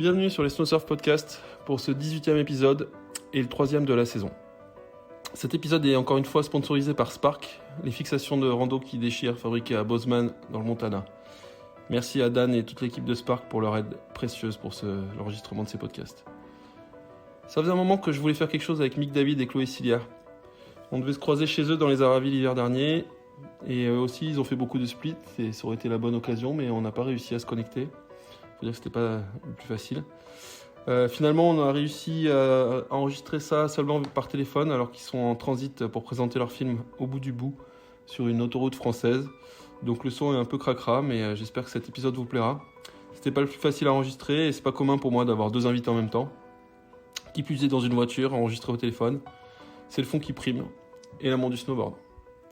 Bienvenue sur les Snowsurf Podcast pour ce 18e épisode et le 3e de la saison. Cet épisode est encore une fois sponsorisé par Spark, les fixations de rando qui déchirent fabriquées à Bozeman dans le Montana. Merci à Dan et toute l'équipe de Spark pour leur aide précieuse pour l'enregistrement de ces podcasts. Ça faisait un moment que je voulais faire quelque chose avec Mick David et Chloé Cilia. On devait se croiser chez eux dans les Aravis l'hiver dernier et eux aussi ils ont fait beaucoup de splits et ça aurait été la bonne occasion mais on n'a pas réussi à se connecter. Faut dire que c'était pas le plus facile. Finalement, on a réussi à enregistrer ça seulement par téléphone alors qu'ils sont en transit pour présenter leur film Au bout du bout sur une autoroute française. Donc le son est un peu cracra, mais j'espère que cet épisode vous plaira. C'était pas le plus facile à enregistrer et c'est pas commun pour moi d'avoir deux invités en même temps. Qui plus est dans une voiture, enregistré au téléphone. C'est le fond qui prime et l'amour du snowboard.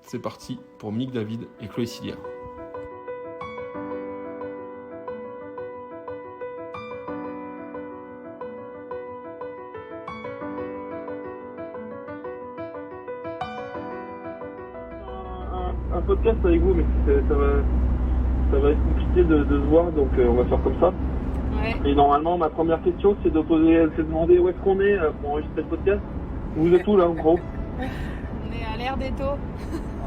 C'est parti pour Mick David et Chloé Cilia. Un podcast avec vous, mais ça va être compliqué de se voir, donc on va faire comme ça. Ouais. Et normalement, ma première question, c'est de demander où est-ce qu'on est pour enregistrer le podcast. Vous êtes où là, en gros? On est à l'air des taux.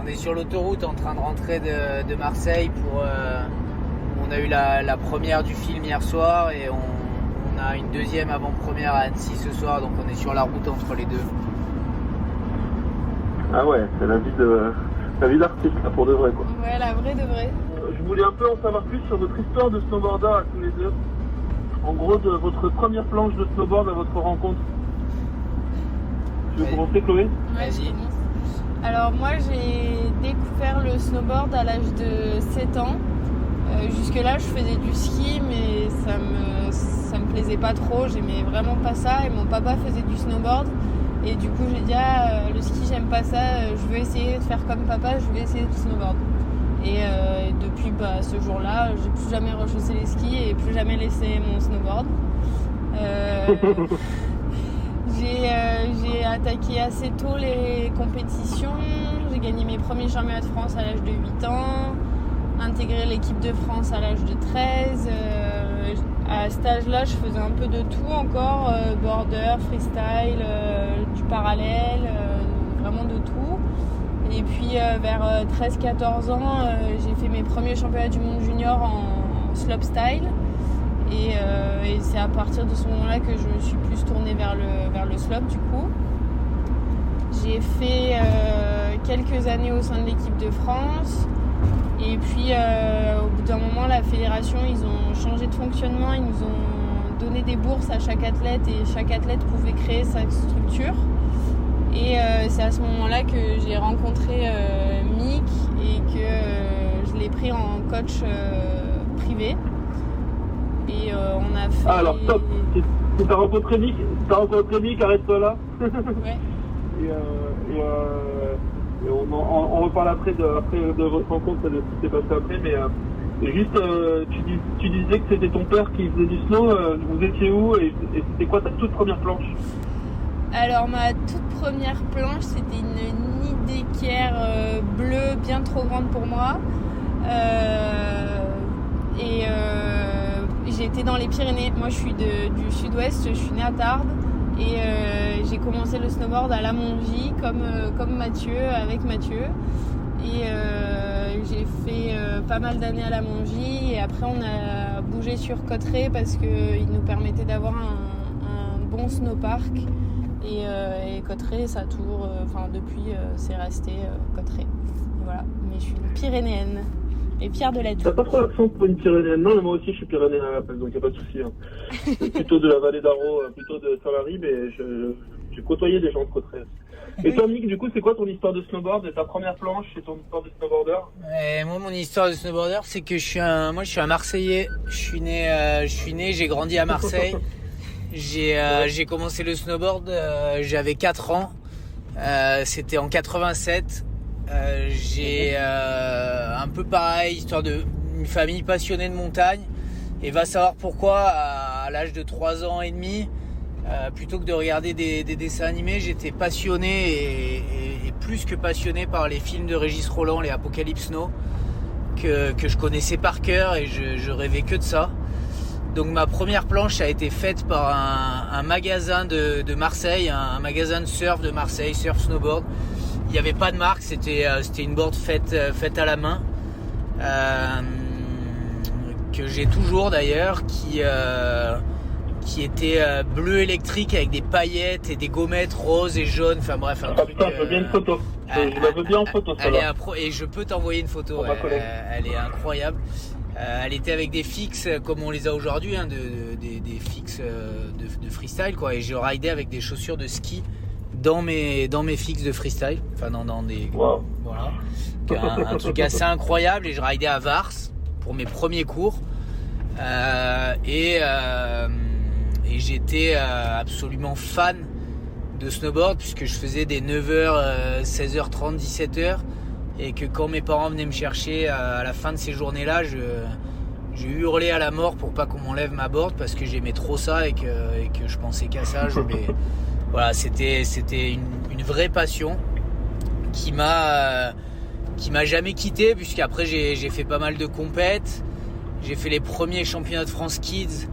On est sur l'autoroute en train de rentrer de Marseille pour. On a eu la première du film hier soir et on a une deuxième avant-première à Annecy ce soir, donc on est sur la route entre les deux. Ah ouais, c'est la vie d'artiste là, pour de vrai quoi. Ouais, la vraie de vrai. Je voulais un peu en savoir plus sur votre histoire de snowboarder à tous les deux. En gros, de votre première planche de snowboard à votre rencontre. Tu veux commencer, Chloé? Ouais, je commence. Alors moi, j'ai découvert le snowboard à l'âge de 7 ans. Jusque-là, je faisais du ski, mais ça me plaisait pas trop. J'aimais vraiment pas ça. Et mon papa faisait du snowboard. Et du coup, j'ai dit, le ski, j'aime pas ça. Je veux essayer de faire comme papa. Je vais essayer du snowboard. Et depuis ce jour-là, j'ai plus jamais rechaussé les skis et plus jamais laissé mon snowboard. J'ai attaqué assez tôt les compétitions. J'ai gagné mes premiers championnats de France à l'âge de 8 ans. Intégré l'équipe de France à l'âge de 13. À cet âge-là, je faisais un peu de tout encore. Border, freestyle, du parallèle, vraiment de tout. Et puis vers 13-14 ans, j'ai fait mes premiers championnats du monde junior en slopestyle. Et c'est à partir de ce moment-là que je me suis plus tournée vers le slope du coup. J'ai fait quelques années au sein de l'équipe de France. Et puis au bout d'un moment, la fédération, ils ont changé de fonctionnement. Ils nous ont donné des bourses à chaque athlète et chaque athlète pouvait créer sa structure. Et c'est à ce moment-là que j'ai rencontré Mick et que je l'ai pris en coach privé. Et on a fait... Ah alors top, si t'as rencontré Mick, arrête-toi là. Ouais. Et on reparle après de votre rencontre, de ce qui s'est passé après, mais juste tu disais que c'était ton père qui faisait du snow, vous étiez où et c'était quoi ta toute première planche? Alors ma toute première planche, c'était une Nidecker bleue bien trop grande pour moi. J'étais dans les Pyrénées. Moi je suis du sud-ouest, je suis née à Tarbes. Et j'ai commencé le snowboard à La Mongie comme Mathieu, avec Mathieu. Et j'ai fait pas mal d'années à La Mongie. Et après on a bougé sur Cauterets parce qu'il nous permettait d'avoir un bon snowpark. Et Cauterets, ça a toujours... depuis, c'est resté Cauterets. Voilà. Mais je suis une Pyrénéenne. Et fière de l'être. T'as pas trop l'accent pour une Pyrénéenne? Non, mais moi aussi je suis Pyrénéen à la base, donc y a pas de souci. Hein. C'est plutôt de la vallée d'Arro, plutôt de Saint-Lary, mais j'ai côtoyé des gens de Cauterets. Et toi, Mick, du coup, c'est quoi ton histoire de snowboard? Ta première planche et ton histoire de snowboarder? Moi, mon histoire de snowboarder, c'est que je suis un Marseillais. Je suis né, j'ai grandi à Marseille. J'ai commencé le snowboard, j'avais 4 ans. C'était en 87. J'ai un peu pareil, histoire d'une famille passionnée de montagne. Et va savoir pourquoi, à l'âge de 3 ans et demi, plutôt que de regarder des dessins animés, j'étais passionné et plus que passionné par les films de Régis Rolland, les Apocalypse Now, que je connaissais par cœur et je rêvais que de ça. Donc ma première planche a été faite par un magasin de Marseille, un magasin de surf de Marseille, Surf Snowboard. Il n'y avait pas de marque, c'était une board faite à la main, que j'ai toujours d'ailleurs, qui était bleu électrique avec des paillettes et des gommettes roses et jaunes. Enfin bref, un truc. Putain, je veux bien une photo. Je la veux bien en photo, celle-là. Et je peux t'envoyer une photo. Elle est incroyable. Elle était avec des fixes comme on les a aujourd'hui, hein, des fixes de freestyle, quoi. Et je ridais avec des chaussures de ski dans mes fixes de freestyle. Enfin, dans des. Wow. Voilà. Un truc assez incroyable. Et je ridais à Vars pour mes premiers cours. Et j'étais absolument fan de snowboard puisque je faisais des 9h, 16h30, 17h. Et que quand mes parents venaient me chercher à la fin de ces journées-là, j'ai hurlé à la mort pour pas qu'on m'enlève ma board parce que j'aimais trop ça et que je pensais qu'à ça. Voilà, c'était une vraie passion qui m'a jamais quitté, puisqu'après j'ai fait pas mal de compètes. J'ai fait les premiers championnats de France Kids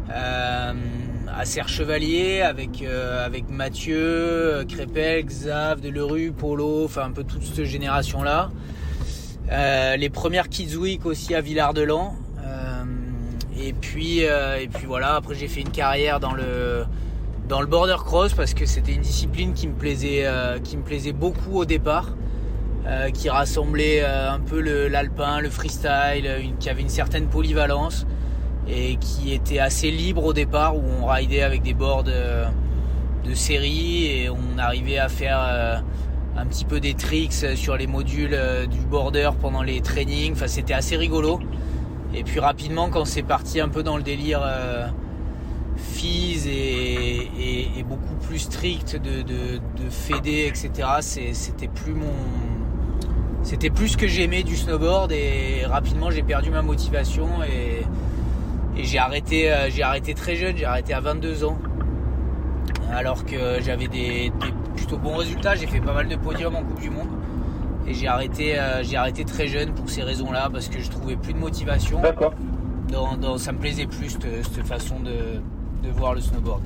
à Serre-Chevalier avec Mathieu, Crépel, Xav, Delerue, Polo, enfin un peu toute cette génération-là. Les premières Kids Week aussi à Villard-de-Lans. Et puis voilà, après j'ai fait une carrière dans le border cross parce que c'était une discipline qui me plaisait beaucoup au départ, qui rassemblait un peu l'alpin, le freestyle, qui avait une certaine polyvalence et qui était assez libre au départ, où on ridait avec des boards de série et on arrivait à faire un petit peu des tricks sur les modules du border pendant les trainings. Enfin, c'était assez rigolo. Et puis rapidement, quand c'est parti un peu dans le délire FIS et beaucoup plus strict de fédé, etc., c'était plus ce que j'aimais du snowboard, et rapidement j'ai perdu ma motivation et j'ai arrêté très jeune. J'ai arrêté à 22 ans alors que j'avais des plutôt bons résultats. J'ai fait pas mal de podiums en Coupe du Monde et j'ai arrêté très jeune pour ces raisons-là, parce que je trouvais plus de motivation. D'accord. Ça me plaisait plus cette façon de voir le snowboard.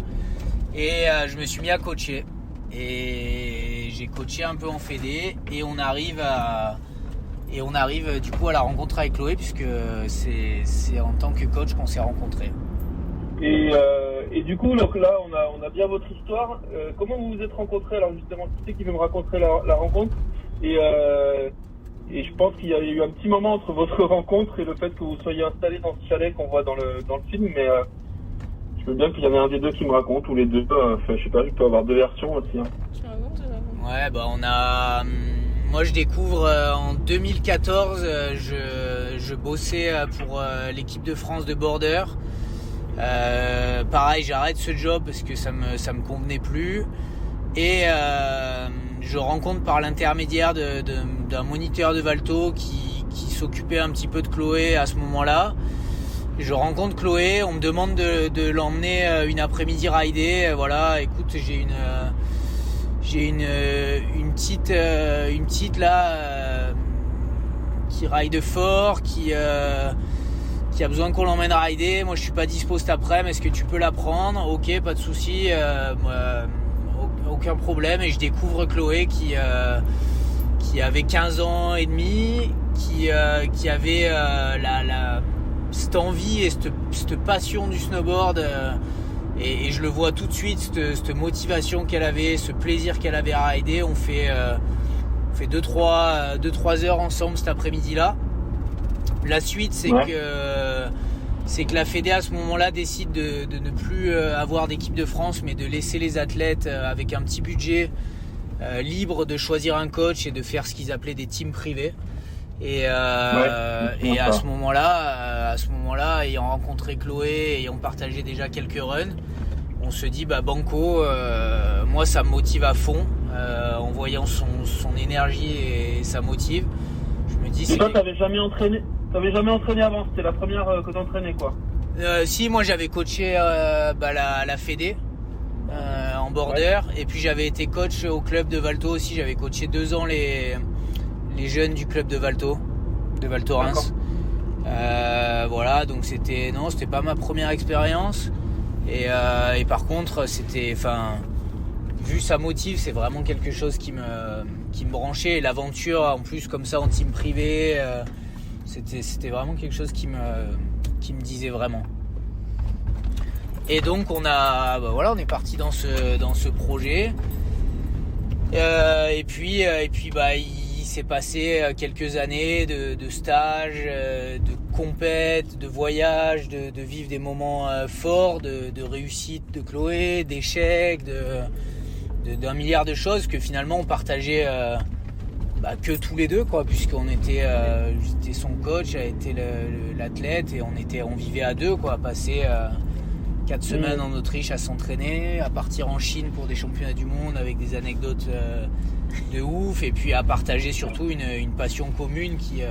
Et je me suis mis à coacher et j'ai coaché un peu en fédé, et on arrive du coup à la rencontre avec Chloé, puisque c'est en tant que coach qu'on s'est rencontrés. Et du coup, donc là, on a bien votre histoire. Comment vous vous êtes rencontrés? Alors justement, qui c'est qui veut me raconter la rencontre? Et je pense qu'il y a eu un petit moment entre votre rencontre et le fait que vous soyez installés dans ce chalet qu'on voit dans le film, mais je veux bien qu'il y en ait un des deux qui me raconte, ou les deux. Enfin, je sais pas, je peux avoir deux versions aussi. Hein. Tu me racontes? Ouais, moi je découvre en 2014, je bossais pour l'équipe de France de border. Pareil, j'arrête ce job parce que ça me convenait plus, et je rencontre par l'intermédiaire d'un moniteur de Valto qui s'occupait un petit peu de Chloé à ce moment-là. Je rencontre Chloé, on me demande de l'emmener une après-midi rider. Voilà, écoute, j'ai une petite là qui ride fort, qui a besoin qu'on l'emmène rider. Moi je suis pas dispo cet après-midi, est-ce que tu peux la prendre? Ok, pas de souci, aucun problème. Et je découvre Chloé qui avait 15 ans et demi, qui avait cette envie et cette passion du snowboard, et je le vois tout de suite, cette motivation qu'elle avait, ce plaisir qu'elle avait à rider. On fait 2-3 heures ensemble cet après-midi-là. La suite, c'est que la Fédé à ce moment-là décide de ne plus avoir d'équipe de France, mais de laisser les athlètes avec un petit budget libre de choisir un coach et de faire ce qu'ils appelaient des teams privés. Et à ce moment-là, ayant rencontré Chloé, ayant partagé déjà quelques runs, on se dit banco, moi ça me motive à fond, en voyant son énergie et sa motive. Je me dis. Et toi, t'avais jamais entraîné avant? C'était la première que t'entraînais, quoi? Si, moi j'avais coaché la Fédé en border, et puis j'avais été coach au club de Valto aussi. J'avais coaché 2 ans les jeunes du club de Valto Reims. Voilà, donc c'était pas ma première expérience. Et par contre, vu sa motive, c'est vraiment quelque chose qui me branchait. Et l'aventure, en plus, comme ça, en team privé, c'était vraiment quelque chose qui me disait vraiment. Et donc, on est parti dans ce projet. Et puis, il s'est passé quelques années de stages, de compètes, de voyages, de vivre des moments forts, de réussite de Chloé, d'échecs, d'un milliard de choses que finalement on partageait que tous les deux, quoi, puisqu'on était, j'étais son coach, elle était l'athlète, et on vivait à deux, quoi, à passer 4 semaines en Autriche à s'entraîner, à partir en Chine pour des championnats du monde avec des anecdotes de ouf, et puis à partager surtout une passion commune qui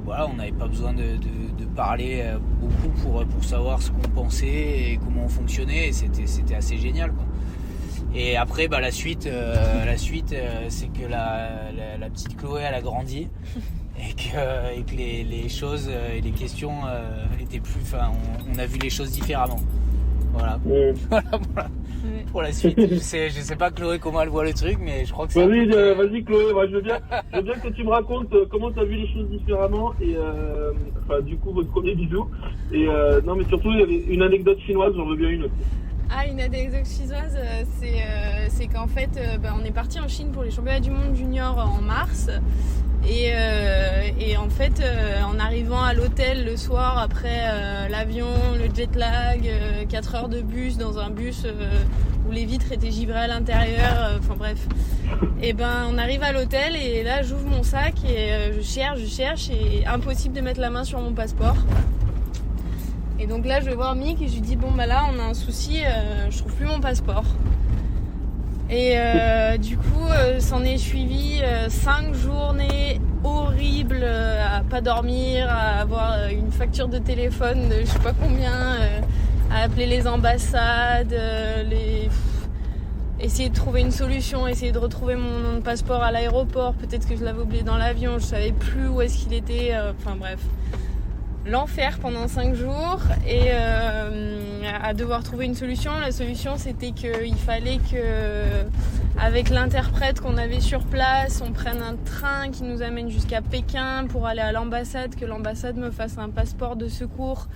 voilà, on n'avait pas besoin de parler beaucoup pour savoir ce qu'on pensait et comment on fonctionnait, et c'était assez génial, quoi. Et après, la suite, c'est que la petite Chloé, elle a grandi et que les choses et les questions étaient plus. Enfin, on a vu les choses différemment. Voilà. Voilà. Pour la suite, je sais pas Chloé comment elle voit le truc, mais je crois que c'est. Vas-y Chloé, moi je veux bien que tu me racontes comment tu as vu les choses différemment et du coup votre premier bisou. Et non, mais surtout il y avait une anecdote chinoise, j'en veux bien une aussi. Une anecdote chinoise, c'est qu'en fait, on est parti en Chine pour les championnats du monde junior en mars. Et en fait, en arrivant à l'hôtel le soir après l'avion, le jet lag, 4 heures de bus dans un bus où les vitres étaient givrées à l'intérieur, bref. Et on arrive à l'hôtel et là j'ouvre mon sac et je cherche et impossible de mettre la main sur mon passeport. Et donc là je vais voir Mick et je lui dis là on a un souci, je trouve plus mon passeport. Et du coup s'en est suivi 5 journées horribles à pas dormir, à avoir une facture de téléphone de je sais pas combien, à appeler les ambassades, essayer de trouver une solution, essayer de retrouver mon nom de passeport à l'aéroport, peut-être que je l'avais oublié dans l'avion, je savais plus où est-ce qu'il était, bref. L'enfer pendant 5 jours et à devoir trouver une solution. La solution c'était qu'il fallait que avec l'interprète qu'on avait sur place, on prenne un train qui nous amène jusqu'à Pékin pour aller à l'ambassade, que l'ambassade me fasse un passeport de secours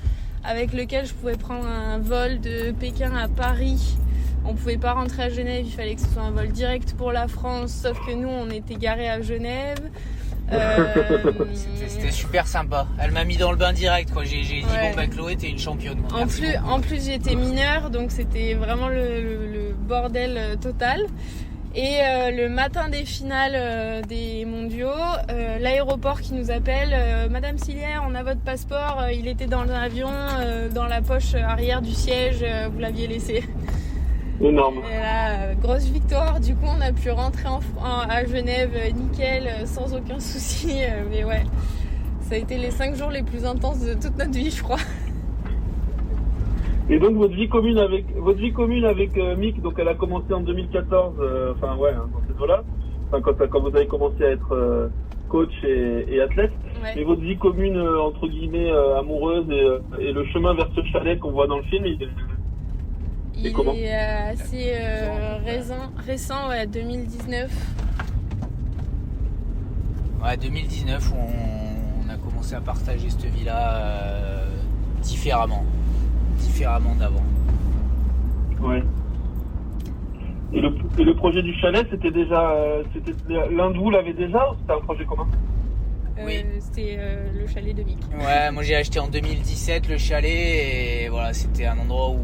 avec lequel je pouvais prendre un vol de Pékin à Paris. On pouvait pas rentrer à Genève, il fallait que ce soit un vol direct pour la France, sauf que nous on était garés à Genève. C'était super sympa. Elle m'a mis dans le bain direct, quoi. J'ai dit Chloé, t'es une championne. En plus j'étais mineure, donc c'était vraiment le bordel total. Et le matin des finales des mondiaux, l'aéroport qui nous appelle, Madame Silière, on a votre passeport, il était dans l'avion, dans la poche arrière du siège, vous l'aviez laissé. Énorme. Et là, grosse victoire, du coup on a pu rentrer à Genève nickel, sans aucun souci, mais ouais, ça a été les 5 jours les plus intenses de toute notre vie, je crois. Et donc votre vie commune avec Mick, donc elle a commencé en 2014, dans cette eaux-là, quand vous avez commencé à être coach et athlète. Ouais. Et votre vie commune entre guillemets amoureuse et le chemin vers ce chalet qu'on voit dans le film, il est assez récent, 2019. Ouais, 2019 où on a commencé à partager cette vie-là différemment d'avant. Ouais. Et le projet du chalet, c'était l'un de vous l'avait déjà ou c'était un projet commun? Oui. C'était le chalet de Mick. Ouais, moi j'ai acheté en 2017 le chalet et voilà, c'était un endroit où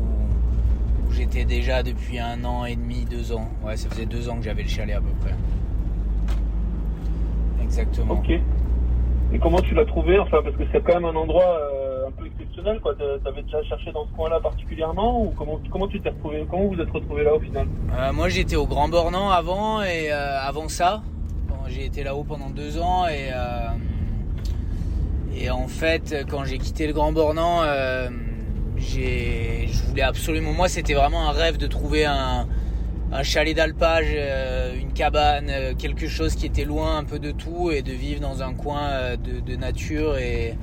j'étais déjà depuis 1 an et demi, 2 ans. Ouais, ça faisait 2 ans que j'avais le chalet à peu près. Exactement. Ok. Et comment tu l'as trouvé? Parce que c'est quand même un endroit un peu exceptionnel, quoi. T'avais déjà cherché dans ce coin-là particulièrement ou comment tu t'es retrouvé? Comment vous êtes retrouvé là au final? Moi j'étais au Grand Bornand avant et avant ça. J'ai été là-haut pendant 2 ans et en fait quand j'ai quitté le Grand Bornand, je voulais absolument, moi c'était vraiment un rêve de trouver un un chalet d'alpage, une cabane, quelque chose qui était loin un peu de tout et de vivre dans un coin de nature et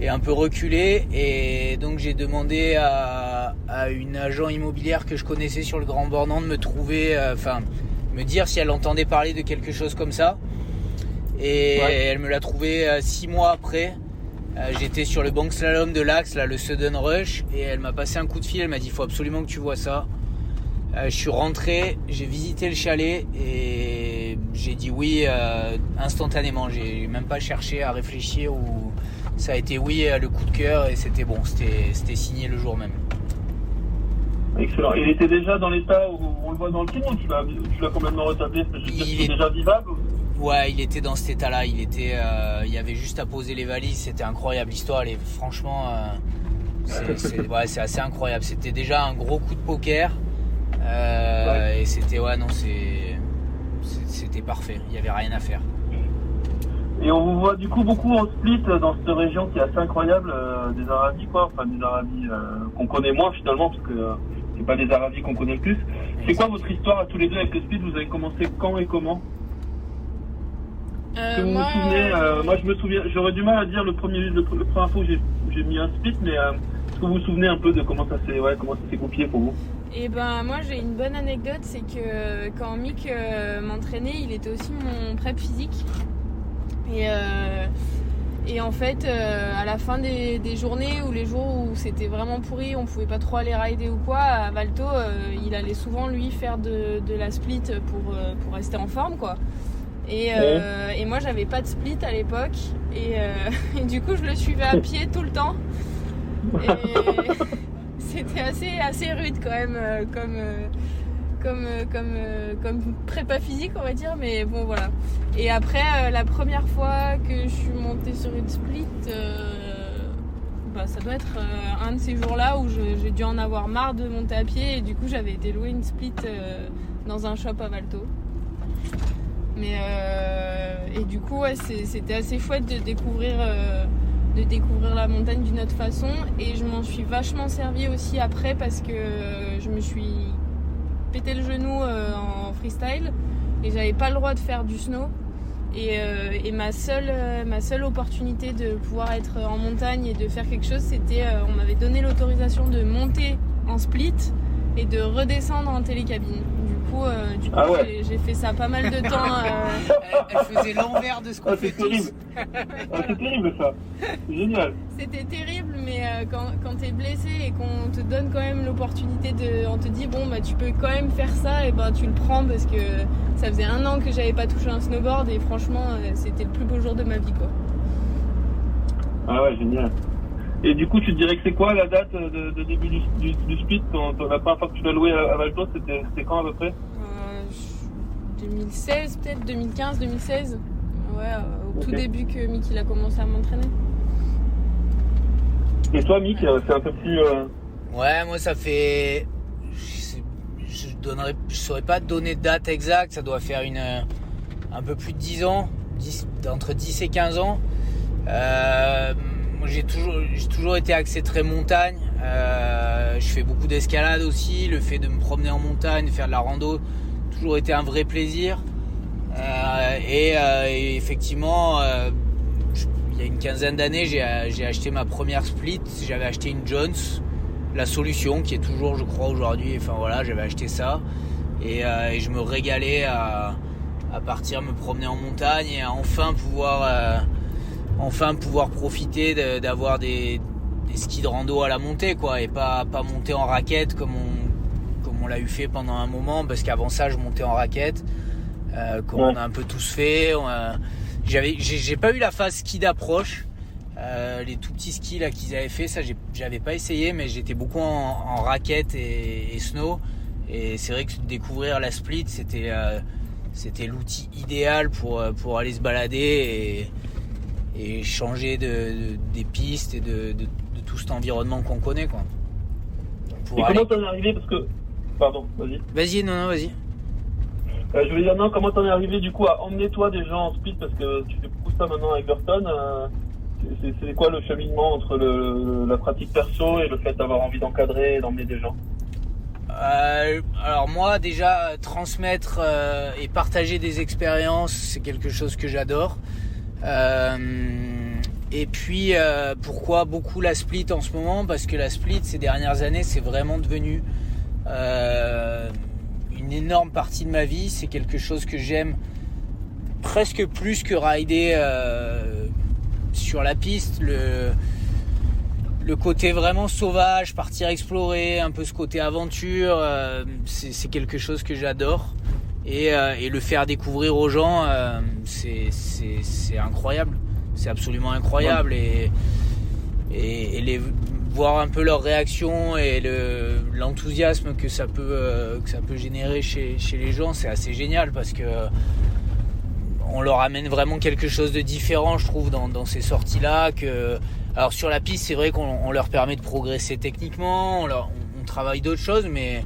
un peu reculé. Et donc j'ai demandé à une agent immobilière que je connaissais sur le Grand Bornand de me trouver, me dire si elle entendait parler de quelque chose comme ça. Et elle me l'a trouvé 6 mois après. J'étais sur le bank slalom de l'Axe, là, le Sudden Rush, et elle m'a passé un coup de fil. Elle m'a dit il faut absolument que tu vois ça. Je suis rentré, j'ai visité le chalet et j'ai dit oui instantanément. J'ai même pas cherché à réfléchir, ou ça a été oui le coup de cœur, et c'était bon, c'était signé le jour même. Excellent. Il était déjà dans l'état où on le voit dans le film, ou tu l'as complètement retablé? Il est déjà vivable? Ouais, il était dans cet état-là. Il y avait juste à poser les valises. C'était incroyable. L'histoire, elle est franchement, c'est assez incroyable. C'était déjà un gros coup de poker. Et c'était, c'était parfait. Il y avait rien à faire. Et on vous voit du coup beaucoup en split dans cette région qui est assez incroyable, des Aravis, quoi. Enfin, des Aravis qu'on connaît moins finalement, parce que c'est pas des Aravis qu'on connaît le plus. C'est quoi votre histoire à tous les deux avec le split? Vous avez commencé quand et comment? Vous vous souvenez, moi je me souviens, j'aurais du mal à dire le première fois où j'ai mis un split, mais est-ce que vous vous souvenez un peu de comment ça s'est goupillé pour vous? Et ben moi j'ai une bonne anecdote, c'est que quand Mick m'entraînait, il était aussi mon prep physique. Et en fait, à la fin des journées ou les jours où c'était vraiment pourri, on pouvait pas trop aller rider ou quoi, à Valto, il allait souvent lui faire de la split pour rester en forme, quoi. Et moi j'avais pas de split à l'époque, et du coup je le suivais à pied tout le temps, et c'était assez rude quand même comme prépa physique, on va dire, mais bon voilà. Et après la première fois que je suis montée sur une split, ça doit être un de ces jours-là où j'ai dû en avoir marre de monter à pied, et du coup j'avais été louer une split dans un shop à Valto. Mais et du coup c'était assez chouette de découvrir la montagne d'une autre façon, et je m'en suis vachement servi aussi après, parce que je me suis pété le genou en freestyle et j'avais pas le droit de faire du snow, et ma seule opportunité de pouvoir être en montagne et de faire quelque chose, c'était on m'avait donné l'autorisation de monter en split et de redescendre en télécabine. Du coup, j'ai fait ça pas mal de temps. Elle faisait l'envers de ce qu'on fait tous. C'est terrible ça. C'est génial. C'était terrible, mais quand t'es blessé et qu'on te donne quand même l'opportunité on te dit bon tu peux quand même faire ça, et tu le prends, parce que ça faisait 1 an que j'avais pas touché un snowboard, et franchement c'était le plus beau jour de ma vie, quoi. Ah ouais, génial. Et du coup, tu te dirais que c'est quoi la date de début du split, quand la première fois que tu l'as loué à Valto, c'était quand à peu près? 2016 peut-être, 2015, 2016. Ouais, au tout début que Mick il a commencé à m'entraîner. Et toi, Mick, c'est un peu plus... Ouais, moi ça fait... Je saurais pas te donner de date exacte, ça doit faire un peu plus de 10 ans, entre 10 et 15 ans. Moi, j'ai toujours été axé très montagne. Je fais beaucoup d'escalade aussi. Le fait de me promener en montagne, de faire de la rando, toujours été un vrai plaisir. Et effectivement, il y a une quinzaine d'années, j'ai acheté ma première split. J'avais acheté une Jones, la Solution, qui est toujours, je crois, aujourd'hui. Enfin voilà, j'avais acheté ça, et je me régalais à partir me promener en montagne et à enfin pouvoir profiter d'avoir des skis de rando à la montée, quoi, et pas monter en raquette comme on l'a eu fait pendant un moment, parce qu'avant ça je montais en raquette, comme on a un peu tous fait. J'ai pas eu la phase ski d'approche, les tout petits skis là qu'ils avaient fait, ça j'avais pas essayé, mais j'étais beaucoup en raquette et snow, et c'est vrai que découvrir la split c'était l'outil idéal pour aller se balader et changer des pistes et de tout cet environnement qu'on connaît, quoi. Comment t'en es arrivé, parce que... Pardon, vas-y. Vas-y, non, vas-y. Je veux dire, non, comment t'en es arrivé du coup à emmener toi des gens en speed, parce que tu fais beaucoup ça maintenant avec Burton. C'est quoi le cheminement entre la pratique perso et le fait d'avoir envie d'encadrer et d'emmener des gens? Alors moi déjà transmettre et partager des expériences, c'est quelque chose que j'adore. Et puis pourquoi beaucoup la split en ce moment? Parce que la split ces dernières années c'est vraiment devenu une énorme partie de ma vie. C'est quelque chose que j'aime presque plus que rider sur la piste. Le côté vraiment sauvage, partir explorer, un peu ce côté aventure, c'est quelque chose que j'adore. Et le faire découvrir aux gens, c'est incroyable. C'est absolument incroyable. Et voir un peu leur réaction et l'enthousiasme que ça peut générer chez les gens, c'est assez génial parce que on leur amène vraiment quelque chose de différent, je trouve, dans ces sorties-là. Alors sur la piste, c'est vrai qu'on leur permet de progresser techniquement, on travaille d'autres choses, mais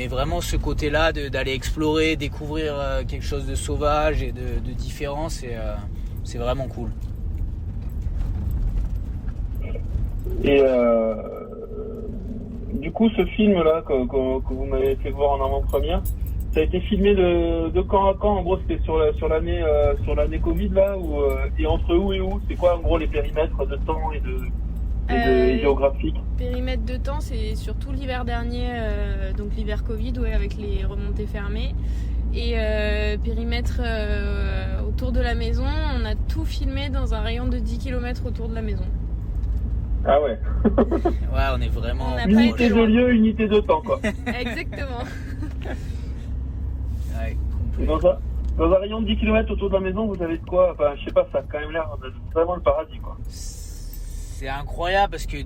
vraiment ce côté-là d'aller explorer, découvrir quelque chose de sauvage et de différent, c'est vraiment cool. Et du coup, ce film-là que vous m'avez fait voir en avant-première, ça a été filmé de quand à quand? En gros, c'était sur l'année Covid là, et entre où et où? C'est quoi en gros les périmètres de temps et de géographique? Périmètre de temps, c'est surtout l'hiver dernier, donc l'hiver Covid, avec les remontées fermées. Et périmètre autour de la maison, on a tout filmé dans un rayon de 10 km autour de la maison. Ah ouais. Ouais, on est vraiment... Unité de lieu, unité de temps, quoi. Exactement. Ouais, dans un rayon de 10 km autour de la maison, vous avez de quoi? Enfin, je sais pas, ça a quand même l'air vraiment le paradis, quoi. C'est incroyable parce que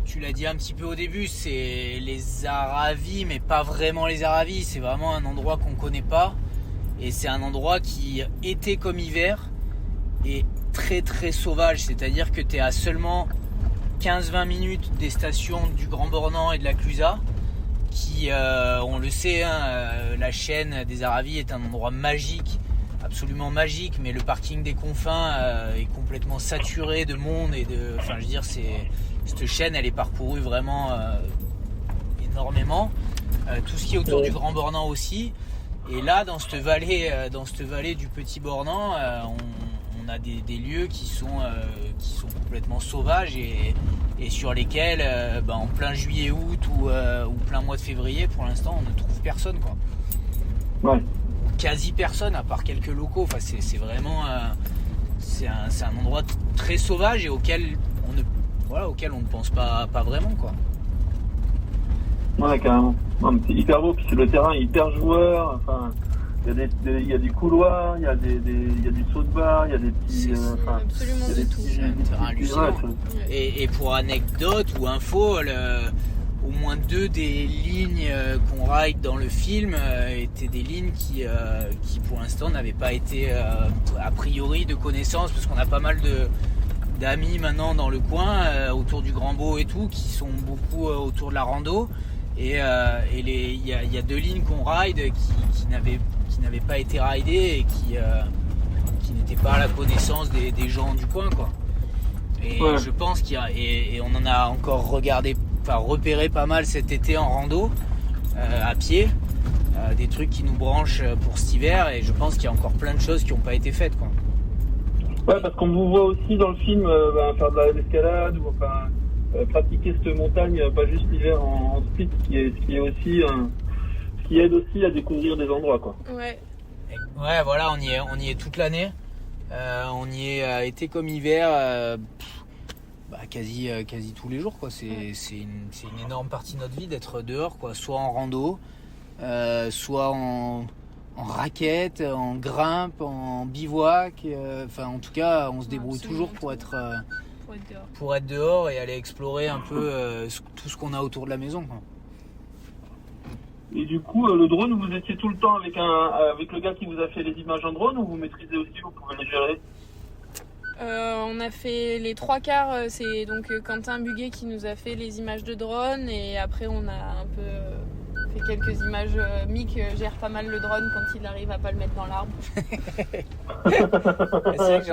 tu l'as dit un petit peu au début, c'est les Aravis, mais pas vraiment les Aravis. C'est vraiment un endroit qu'on connaît pas. Et c'est un endroit qui, été comme hiver, est très très sauvage. C'est-à-dire que tu es à seulement 15-20 minutes des stations du Grand Bornand et de la Clusaz, qui, on le sait, la chaîne des Aravis est un endroit magique, absolument magique, mais le parking des Confins est complètement saturé de monde enfin, je veux dire, cette chaîne, elle est parcourue vraiment énormément. Tout ce qui est autour du Grand Bornand aussi. Et là, dans cette vallée du Petit Bornand, on a des lieux qui sont complètement sauvages et sur lesquels, en plein juillet-août ou plein mois de février, pour l'instant, on ne trouve personne, quoi. Ouais. Quasi personne, à part quelques locaux. Enfin, c'est vraiment c'est un endroit très sauvage et auquel on ne pense pas vraiment, quoi. Ouais, carrément. Non, mais c'est hyper beau, puis le terrain est hyper joueur. Enfin, il y a des couloirs, il y a des sauts de bar, il y a des petits. Absolument de tout. C'est un terrain hallucinant. Et pour anecdote ou info, au moins 2 des lignes qu'on ride dans le film étaient des lignes qui pour l'instant n'avaient pas été a priori de connaissance, parce qu'on a pas mal d'amis maintenant dans le coin autour du Grand Beau et tout, qui sont beaucoup autour de la rando. Et il y a 2 lignes qu'on ride qui n'avaient pas été ridées et qui n'étaient pas à la connaissance des gens du coin, quoi. Et ouais. Je pense et on en a encore repéré pas mal cet été en rando à pied, des trucs qui nous branchent pour cet hiver, et je pense qu'il y a encore plein de choses qui n'ont pas été faites, quoi. Ouais, parce qu'on vous voit aussi dans le film faire de l'escalade ou pratiquer cette montagne, pas juste l'hiver en split, ce qui aide aussi à découvrir des endroits, quoi. Ouais. Ouais, voilà, on y est toute l'année. On y est été comme hiver, quasi tous les jours, quoi. C'est une énorme partie de notre vie d'être dehors, quoi. Soit en rando, soit en raquette, en grimpe, en bivouac. En tout cas, on se débrouille toujours pour être dehors et aller explorer un peu tout ce qu'on a autour de la maison, quoi. Et du coup, le drone, vous étiez tout le temps avec le gars qui vous a fait les images en drone, ou vous maîtrisez aussi, vous pouvez les gérer? On a fait les 3/4, c'est donc Quentin Buguet qui nous a fait les images de drone, et après on a un peu fait quelques images. Mick gère pas mal le drone quand il arrive à pas le mettre dans l'arbre. C'est vrai que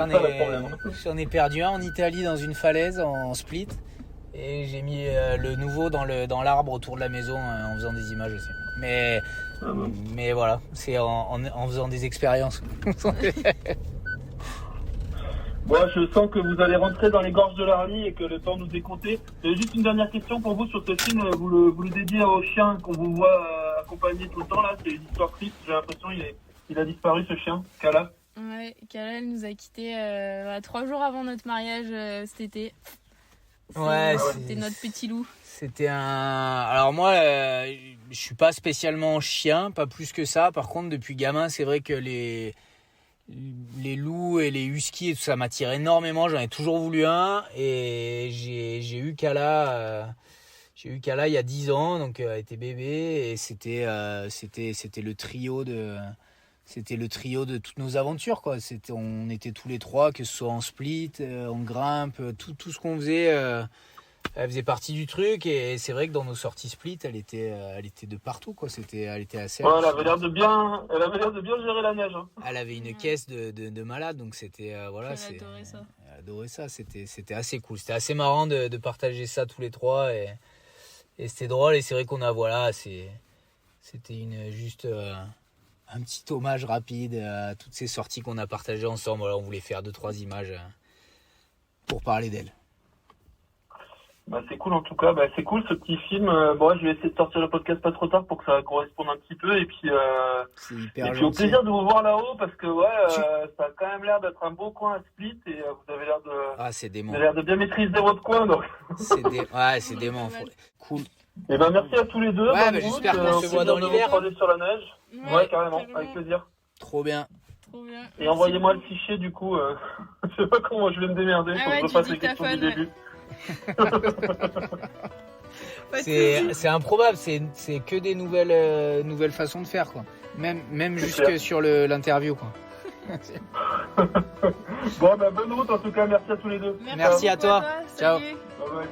j'en ai perdu un en Italie dans une falaise en split. Et j'ai mis le nouveau dans l'arbre autour de la maison en faisant des images aussi. Mais voilà, c'est en faisant des expériences. Bon, je sens que vous allez rentrer dans les gorges de l'Arly et que le temps nous est compté. J'ai juste une dernière question pour vous sur ce film. Vous le dédiez au chien qu'on vous voit accompagner tout le temps là. C'est une histoire triste. J'ai l'impression qu'il a disparu ce chien, Kala. Ouais, Kala elle nous a quittés 3 jours avant notre mariage cet été. C'était notre petit loup. C'était Alors moi, je suis pas spécialement chien, pas plus que ça. Par contre, depuis gamin, c'est vrai que les loups et les huskies et tout ça m'attirent énormément. J'en ai toujours voulu un et j'ai eu Kala. J'ai eu Kala il y a 10 ans, donc elle était bébé et c'était le trio de toutes nos aventures quoi. On était tous les trois, que ce soit en split, en grimpe, tout ce qu'on faisait. Elle faisait partie du truc et c'est vrai que dans nos sorties split, elle était de partout quoi. Elle était assez. Ouais, elle avait l'air de bien gérer la neige. Hein. Elle avait une caisse de malade, donc c'était voilà. Elle adorait ça. Elle adorait ça. C'était assez cool. C'était assez marrant de partager ça tous les trois et c'était drôle et c'est vrai qu'on a voilà. C'était juste un petit hommage rapide à toutes ces sorties qu'on a partagées ensemble. Voilà, on voulait faire 2-3 images pour parler d'elle. Bah, c'est cool en tout cas, c'est cool ce petit film. Bon, je vais essayer de sortir le podcast pas trop tard pour que ça corresponde un petit peu et puis au plaisir de vous voir là-haut parce que ça a quand même l'air d'être un beau coin à Split et vous avez l'air c'est dément. Vous avez l'air de bien maîtriser votre coin donc. C'est dément. Cool. Et merci à tous les deux. J'espère qu'on se voit dans l'hiver. Sur la neige. Ouais, carrément, avec plaisir. Trop bien. Et envoyez-moi le fichier du coup. Je sais pas comment je vais me démerder. Faut que je refasse les questions du début. C'est improbable, c'est que des nouvelles façons de faire quoi. Même jusque sur l'interview quoi. Bon bonne route en tout cas, merci à tous les deux. Merci à toi. Ciao. Bye bye.